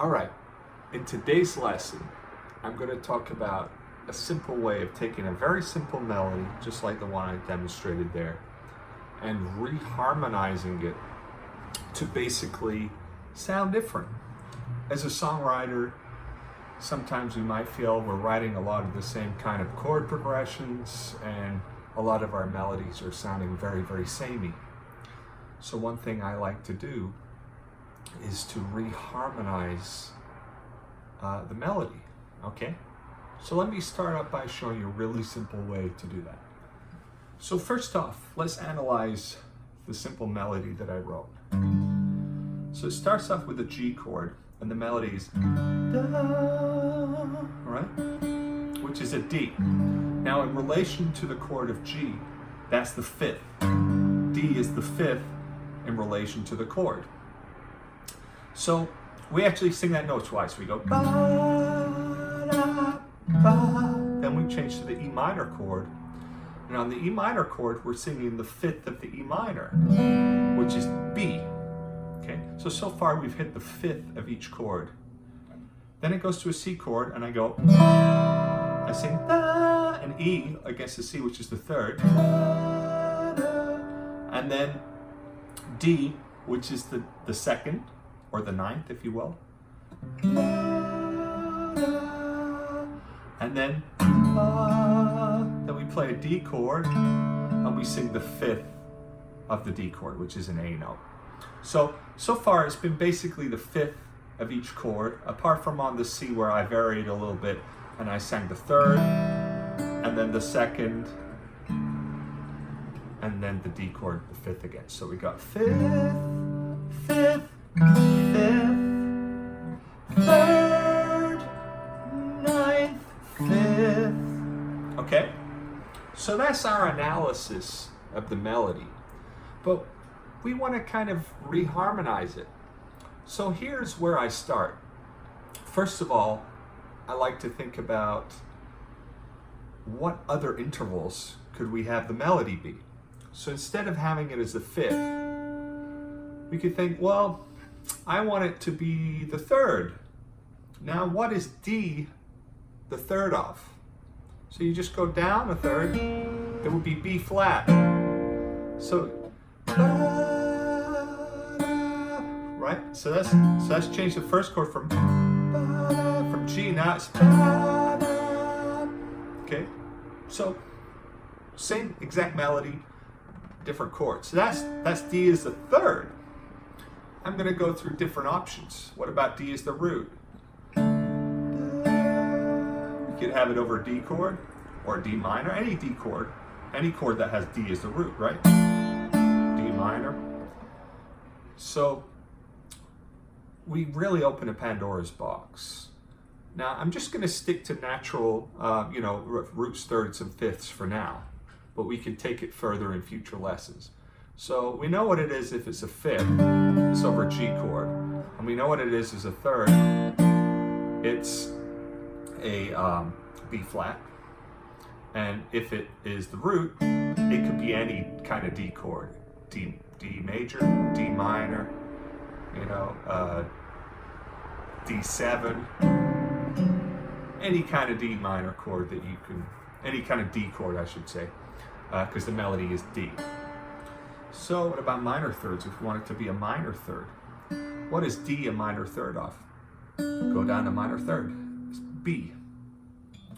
All right, in today's lesson, I'm going to talk about a simple way of taking a very simple melody, just like the one I demonstrated there, and reharmonizing it to basically sound different. As a songwriter, sometimes we might feel we're writing a lot of the same kind of chord progressions, and a lot of our melodies are sounding very, very samey. So one thing I like to do is to reharmonize the melody, okay? So let me start out by showing you a really simple way to do that. So first off, let's analyze the simple melody that I wrote. So it starts off with a G chord, and the melody is da, right? Which is a D. Now in relation to the chord of G, that's the fifth. D is the fifth in relation to the chord. So we actually sing that note twice. We go ba, da, ba. Then we change to the E minor chord. And on the E minor chord, we're singing the fifth of the E minor, which is B. Okay, so far we've hit the fifth of each chord. Then it goes to a C chord, and I go, I sing da, and E against the C, which is the third, and then D, which is the second, or the ninth, if you will, and then we play a D chord, and we sing the fifth of the D chord, which is an A note. So far it's been basically the fifth of each chord, apart from on the C where I varied a little bit, and I sang the third, and then the second, and then the D chord, the fifth again. So we got fifth, fifth, fifth, third, ninth, fifth. Okay? So that's our analysis of the melody. But we want to kind of reharmonize it. So here's where I start. First of all, I like to think about what other intervals could we have the melody be. So instead of having it as the fifth, we could think, well, I want it to be the third. Now what is D the third of? So you just go down a third, it would be B flat. So right? So that's changed the first chord from G, now it's okay? So same exact melody, different chords. So that's D is the third. I'm gonna go through different options. What about D is the root? You could have it over a D chord or a D minor, any D chord, any chord that has D as the root, right? D minor. So we really open a Pandora's box. Now I'm just going to stick to natural, roots, thirds, and fifths for now, but we can take it further in future lessons. So we know what it is if it's a fifth, it's over a G chord, and we know what it is as a third, it's a B flat, and if it is the root, it could be any kind of D chord, D major, D minor, D7, any kind of D minor chord that you can, any kind of D chord I should say, because the melody is D. So what about minor thirds if we want it to be a minor third? What is D a minor third of? Go down to minor third, it's B.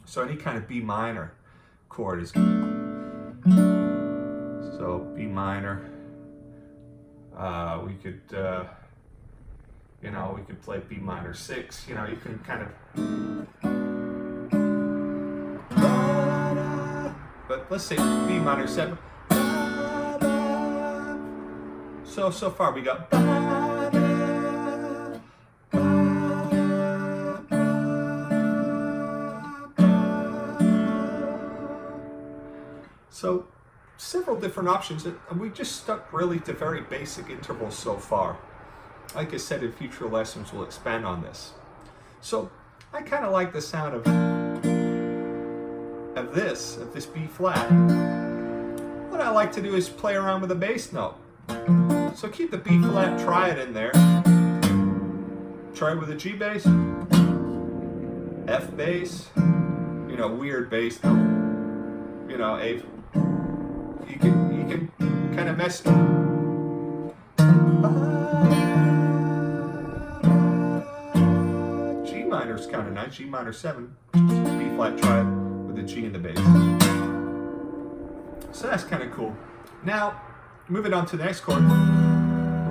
So any kind of B minor chord is good. So B minor, we could we could play B minor 6, you can kind of, but let's say B minor 7. So far we got, so several different options, and we just stuck really to very basic intervals so far. Like I said, in future lessons we'll expand on this. So I kind of like the sound of this B flat. What I like to do is play around with a bass note. So keep the B flat, try it in there. Try it with a G bass, F bass, you know, weird bass, you know, A. You can kind of mess. G minor is kind of nice. G minor 7, B flat. Try it with a G in the bass. So that's kind of cool. Now, moving on to the next chord,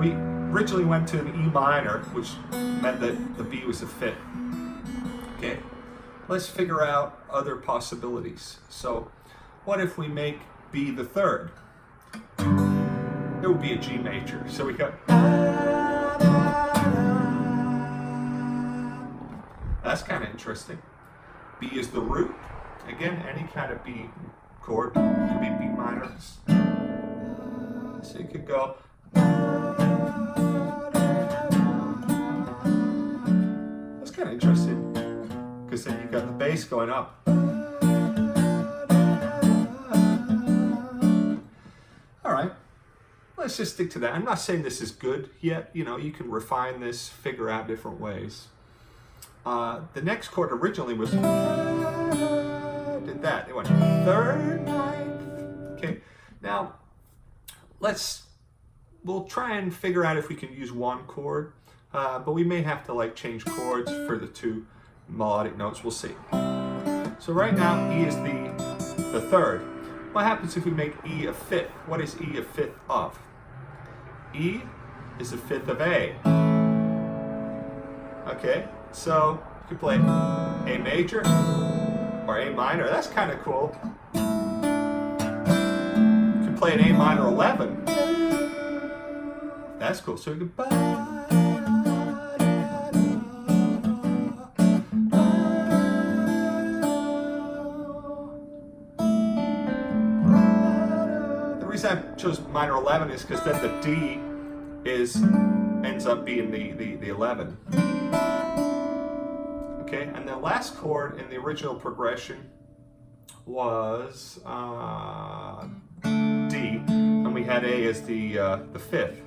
we originally went to an E minor, which meant that the B was a fifth. Okay, let's figure out other possibilities. So, what if we make B the third? It would be a G major. So we got. That's kind of interesting. B is the root. Again, any kind of B chord could be B minor. So you could go. That's kind of interesting because then you've got the bass going up. All right, let's just stick to that. I'm not saying this is good yet. You know, you can refine this, figure out different ways. The next chord originally was did that. It went third, ninth. Okay, now we'll try and figure out if we can use one chord, but we may have to like change chords for the two melodic notes. We'll see. So right now E is the third. What happens if we make E a fifth? What is E a fifth of? E is a fifth of A. Okay, so you can play A major or A minor. That's kind of cool. You can play an A minor 11. That's cool. So we can. The reason I chose minor 11 is because then the D ends up being the 11. Okay, and the last chord in the original progression was D, and we had A as the fifth.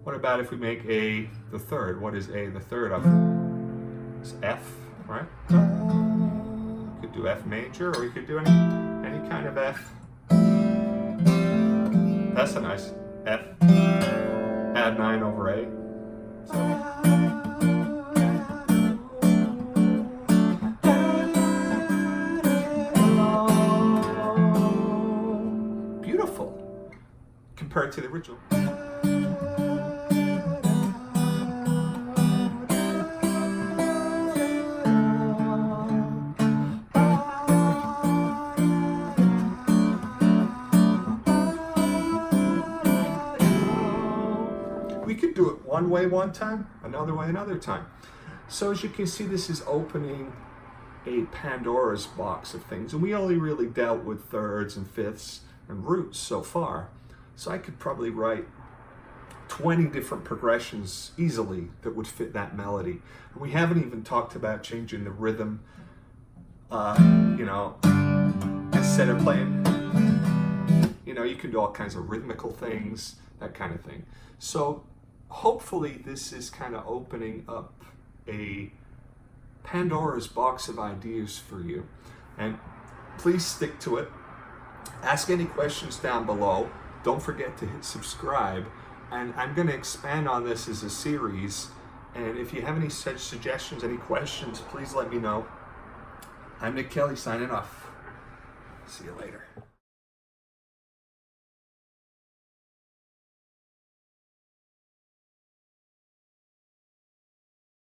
What about if we make A the third? What is A the third of? It's F, right? You could do F major, or we could do any kind of F. That's a nice F. Add 9 over A. So. Beautiful compared to the original. We could do it one way one time, another way another time. So as you can see, this is opening a Pandora's box of things, and we only really dealt with thirds and fifths and roots so far. So I could probably write 20 different progressions easily that would fit that melody. And we haven't even talked about changing the rhythm, you know, instead of playing, you know, you can do all kinds of rhythmical things, that kind of thing. So hopefully this is kind of opening up a Pandora's box of ideas for you. And please stick to it. Ask any questions down below. Don't forget to hit subscribe. And I'm going to expand on this as a series. And if you have any such suggestions, any questions, please let me know. I'm Nick Kelly signing off. See you later.